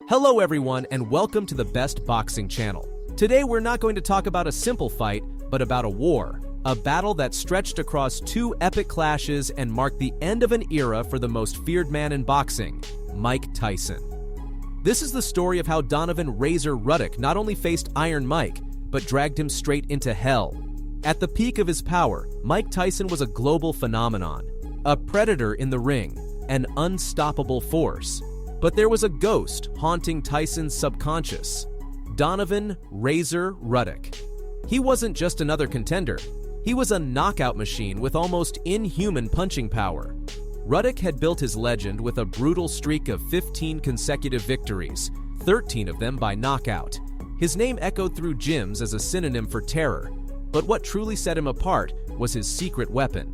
Hello everyone and welcome to the Best Boxing Channel. Today we're not going to talk about a simple fight, but about a war. A battle that stretched across two epic clashes and marked the end of an era for the most feared man in boxing, Mike Tyson. This is the story of how Donovan Ruddock not only faced Iron Mike, but dragged him straight into hell. At the peak of his power, Mike Tyson was a global phenomenon, a predator in the ring, an unstoppable force. But there was a ghost haunting Tyson's subconscious, Donovan Ruddock. He wasn't just another contender. He was a knockout machine with almost inhuman punching power. Ruddock had built his legend with a brutal streak of 15 consecutive victories, 13 of them by knockout. His name echoed through gyms as a synonym for terror. But what truly set him apart was his secret weapon,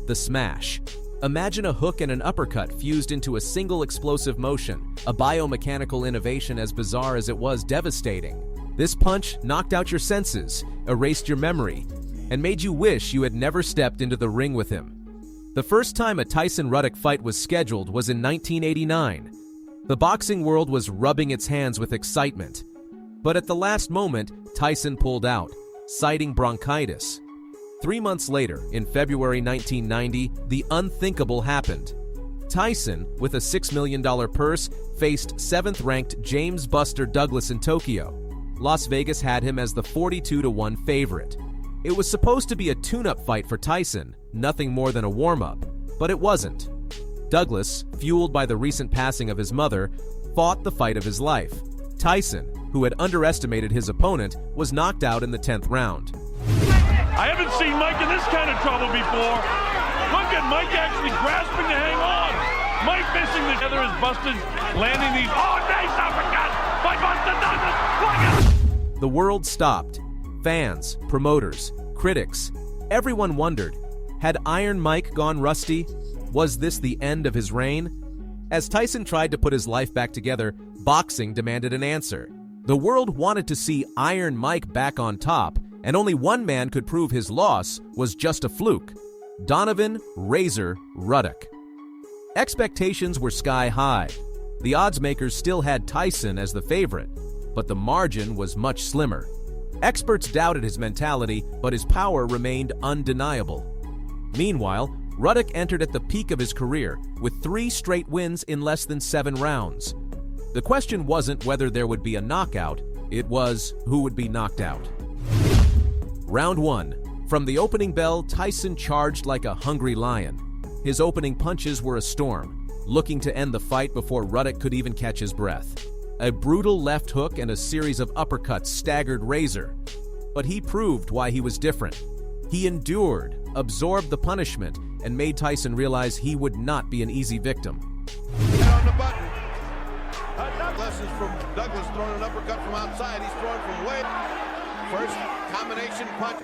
the smash. Imagine a hook and an uppercut fused into a single explosive motion, a biomechanical innovation as bizarre as it was devastating. This punch knocked out your senses, erased your memory, and made you wish you had never stepped into the ring with him. The first time a Tyson-Ruddock fight was scheduled was in 1989. The boxing world was rubbing its hands with excitement. But at the last moment, Tyson pulled out, citing bronchitis. 3 months later, in February 1990, the unthinkable happened. Tyson, with a $6 million purse, faced 7th-ranked James Buster Douglas in Tokyo. Las Vegas had him as the 42-1 favorite. It was supposed to be a tune-up fight for Tyson, nothing more than a warm-up, but it wasn't. Douglas, fueled by the recent passing of his mother, fought the fight of his life. Tyson, who had underestimated his opponent, was knocked out in the 10th round. I haven't seen Mike in this kind of trouble before. Look at Mike actually grasping to hang on. Mike missing the other is Busted, landing these. Oh, nice uppercut by Busted Douglas. Look at. The world stopped. Fans, promoters, critics, everyone wondered, had Iron Mike gone rusty? Was this the end of his reign? As Tyson tried to put his life back together, boxing demanded an answer. The world wanted to see Iron Mike back on top, and only one man could prove his loss was just a fluke: Donovan Ruddock. Expectations were sky high. The odds makers still had Tyson as the favorite, but the margin was much slimmer. Experts doubted his mentality, but his power remained undeniable. Meanwhile, Ruddock entered at the peak of his career with 3 straight wins in less than 7 rounds. The question wasn't whether there would be a knockout, it was who would be knocked out. Round 1. From the opening bell, Tyson charged like a hungry lion. His opening punches were a storm, looking to end the fight before Ruddock could even catch his breath. A brutal left hook and a series of uppercuts staggered Razor. But he proved why he was different. He endured, absorbed the punishment, and made Tyson realize he would not be an easy victim. On the button. Lessons from Douglas throwing an uppercut from outside. He's throwing from way. First combination punch.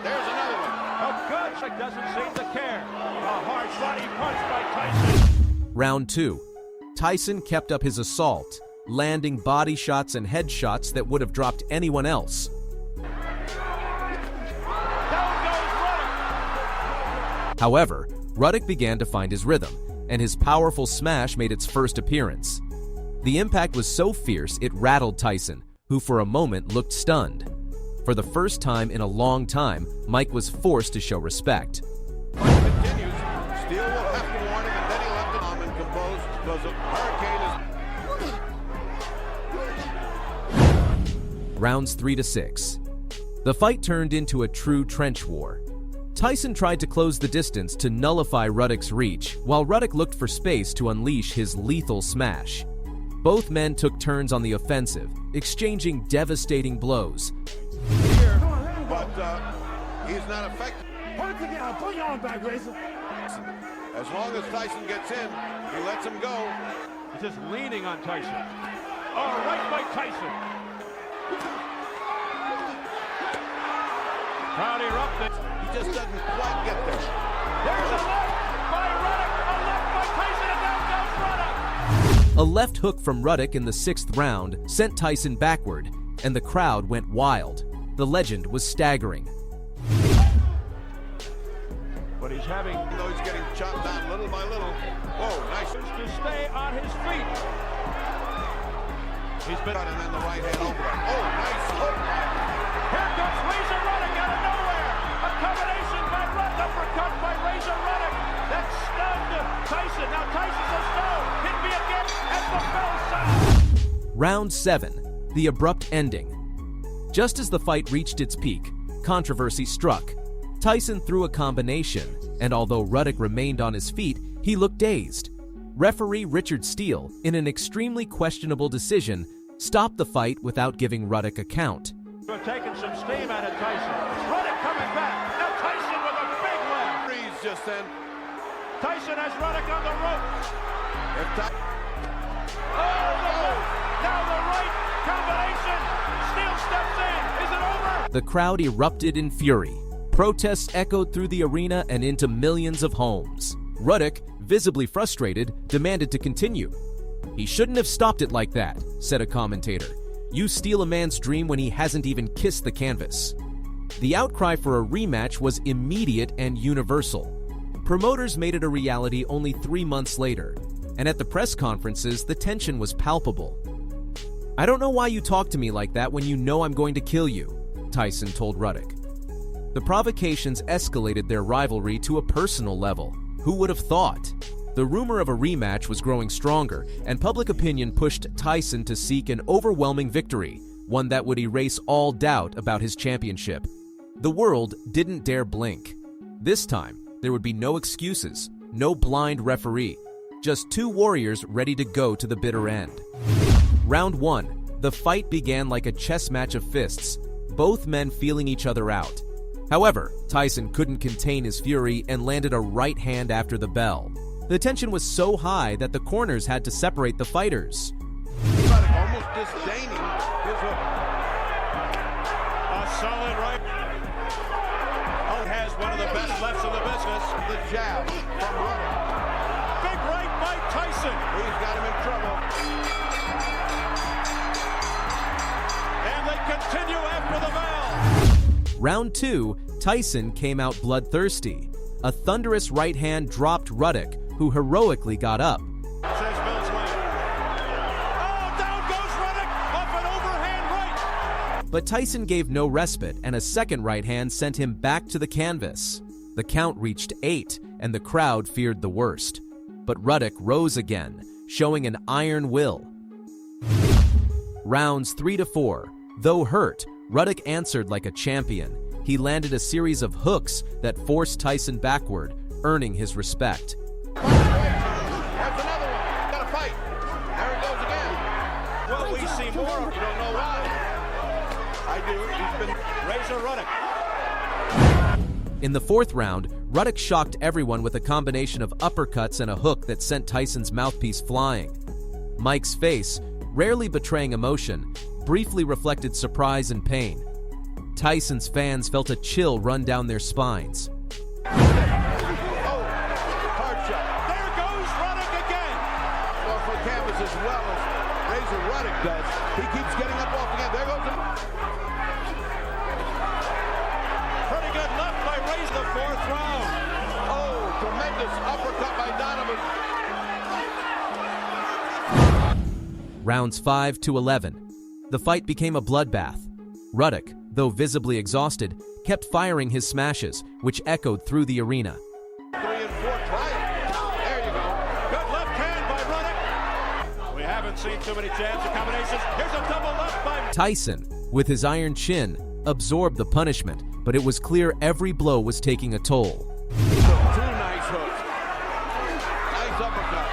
There's another one. A gut doesn't seem to care. A hard body punch by Tyson. Round 2. Tyson kept up his assault, landing body shots and head shots that would have dropped anyone else. However, Ruddock began to find his rhythm, and his powerful smash made its first appearance. The impact was so fierce it rattled Tyson, who for a moment looked stunned. For the first time in a long time, Mike was forced to show respect. Mike continues. Steele will have to warn him, and then he'll have to calm and compose because the hurricane is... Rounds 3 to 6. The fight turned into a true trench war. Tyson tried to close the distance to nullify Ruddock's reach, while Ruddock looked for space to unleash his lethal smash. Both men took turns on the offensive, exchanging devastating blows. Here, but he's not effective. Put your arm back, Razor. As long as Tyson gets in, he lets him go. He's just leaning on Tyson. Oh, right by Tyson. Crowd erupted. He just doesn't quite get there. There's a left by Ruddock. A left by Tyson, and down goes Ruddock. A left hook from Ruddock in the 6th round sent Tyson backward, and the crowd went wild. The legend was staggering. But he's having... Even though he's getting chopped down little by little. Oh, nice. To stay on his feet. He's been and then the right hand over. Oh, nice hook. Here comes Razor Ruddock out of nowhere. A combination by Ruddock, uppercut by Razor Ruddock. That stunned Tyson. Now Tyson's a stone. Hit me again at the bell sound. Round 7, the abrupt ending. Just as the fight reached its peak, controversy struck. Tyson threw a combination, and although Ruddock remained on his feet, he looked dazed. Referee Richard Steele, in an extremely questionable decision, stopped the fight without giving Ruddock a count. We're taking some steam out of Tyson. Ruddock coming back. Now Tyson with a big left. Freeze just then. Tyson has Ruddock on the ropes. Oh, Now the right combination. Steele steps in. Is it over? The crowd erupted in fury. Protests echoed through the arena and into millions of homes. Ruddock, visibly frustrated, demanded to continue. "He shouldn't have stopped it like that," said a commentator. "You steal a man's dream when he hasn't even kissed the canvas." The outcry for a rematch was immediate and universal. Promoters made it a reality only 3 months later, and at the press conferences, the tension was palpable. "I don't know why you talk to me like that when you know I'm going to kill you," Tyson told Ruddock. The provocations escalated their rivalry to a personal level. Who would have thought? The rumor of a rematch was growing stronger, and public opinion pushed Tyson to seek an overwhelming victory, one that would erase all doubt about his championship. The world didn't dare blink. This time, there would be no excuses, no blind referee, just two warriors ready to go to the bitter end. Round 1. The fight began like a chess match of fists, both men feeling each other out. However, Tyson couldn't contain his fury and landed a right hand after the bell. The tension was so high that the corners had to separate the fighters. Ruddock almost disdaining his hook. A solid right. Oh, has one of the best lefts in the business. The jab from Ruddock. Big right by Tyson. He's got him in trouble. And they continue after the bell. Round 2, Tyson came out bloodthirsty. A thunderous right hand dropped Ruddock, who heroically got up. Says Bill's way. Oh, down goes Ruddock, up an overhand right. But Tyson gave no respite, and a second right hand sent him back to the canvas. The count reached 8, and the crowd feared the worst. But Ruddock rose again, showing an iron will. Rounds 3 to 4. Though hurt, Ruddock answered like a champion. He landed a series of hooks that forced Tyson backward, earning his respect. That's another one. Got to fight. There it goes again. Well, we see more. You don't know why. I do. He's been Razor Ruddock. In the 4th round, Ruddock shocked everyone with a combination of uppercuts and a hook that sent Tyson's mouthpiece flying. Mike's face, rarely betraying emotion, briefly reflected surprise and pain. Tyson's fans felt a chill run down their spines. hard shot. There goes Ruddock again. Well, for canvas as well as Razor Ruddock does. He keeps getting up off again. There goes the... Pretty good left by Razor the 4th round. Oh, tremendous uppercut by Donovan. Rounds 5 to 11. The fight became a bloodbath. Ruddock, though visibly exhausted, kept firing his smashes, which echoed through the arena. 3 and 4, try it. There you go. Good left hand by Ruddock. We haven't seen too many jabs and combinations. Here's a double left by Tyson, with his iron chin, absorbed the punishment, but it was clear every blow was taking a toll. 2 nice hooks. Nice uppercut.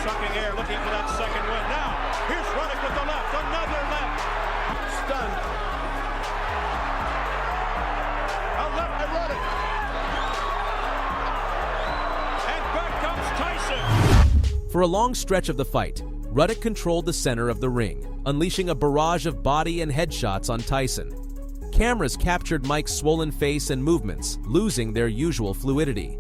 sucking air, looking for that second win. Now, here's Ruddock with the left. Another left. Stunned. A left by Ruddock. And back comes Tyson. For a long stretch of the fight, Ruddock controlled the center of the ring, unleashing a barrage of body and headshots on Tyson. Cameras captured Mike's swollen face and movements, losing their usual fluidity.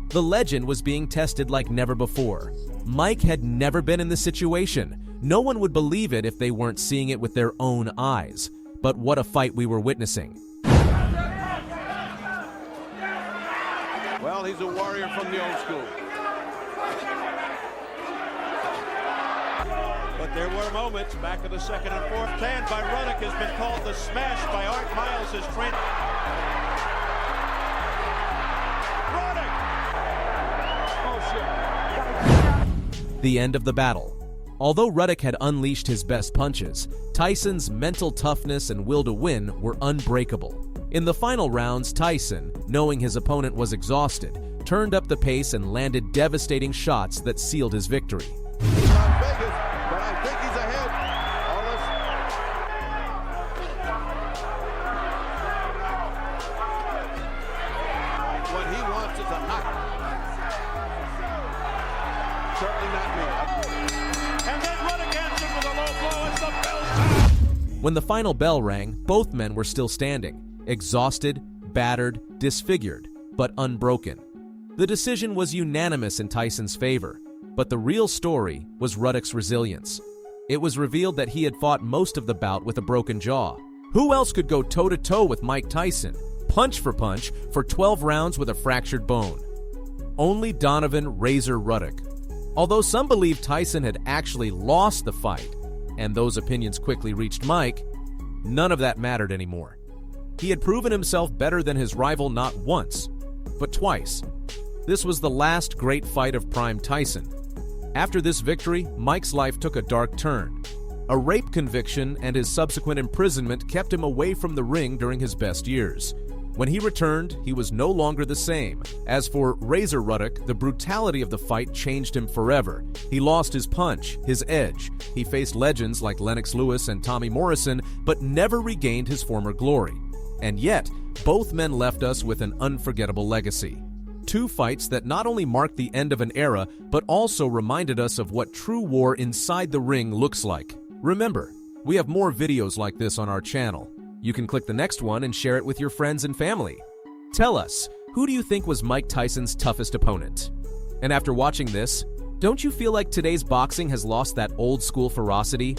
The legend was being tested like never before. Mike had never been in this situation. No one would believe it if they weren't seeing it with their own eyes. But what a fight we were witnessing. Well, he's a warrior from the old school. But There were moments back in the second and fourth. Stand by Ruddock has been called the smash by Art Miles as trained. Ruddock! Oh shit. The end of the battle. Although Ruddock had unleashed his best punches, Tyson's mental toughness and will to win were unbreakable. In the final rounds, Tyson, knowing his opponent was exhausted, turned up the pace and landed devastating shots that sealed his victory. He's Las Vegas, but I think he's ahead. What he wants is a knockout. Certainly not me. And then Ruddock answered with a low blow as the bell sounded. When the final bell rang, both men were still standing, exhausted, battered, disfigured, but unbroken. The decision was unanimous in Tyson's favor, but the real story was Ruddock's resilience. It was revealed that he had fought most of the bout with a broken jaw. Who else could go toe-to-toe with Mike Tyson, punch for 12 rounds with a fractured bone? Only Donovan "Razor" Ruddock. Although some believe Tyson had actually lost the fight, and those opinions quickly reached Mike, none of that mattered anymore. He had proven himself better than his rival not once, but twice. This was the last great fight of prime Tyson. After this victory, Mike's life took a dark turn. A rape conviction and his subsequent imprisonment kept him away from the ring during his best years. When he returned, he was no longer the same. As for Razor Ruddock, the brutality of the fight changed him forever. He lost his punch, his edge. He faced legends like Lennox Lewis and Tommy Morrison, but never regained his former glory. And yet, both men left us with an unforgettable legacy. Two fights that not only marked the end of an era, but also reminded us of what true war inside the ring looks like. Remember, we have more videos like this on our channel. You can click the next one and share it with your friends and family. Tell us, who do you think was Mike Tyson's toughest opponent? And after watching this, don't you feel like today's boxing has lost that old school ferocity?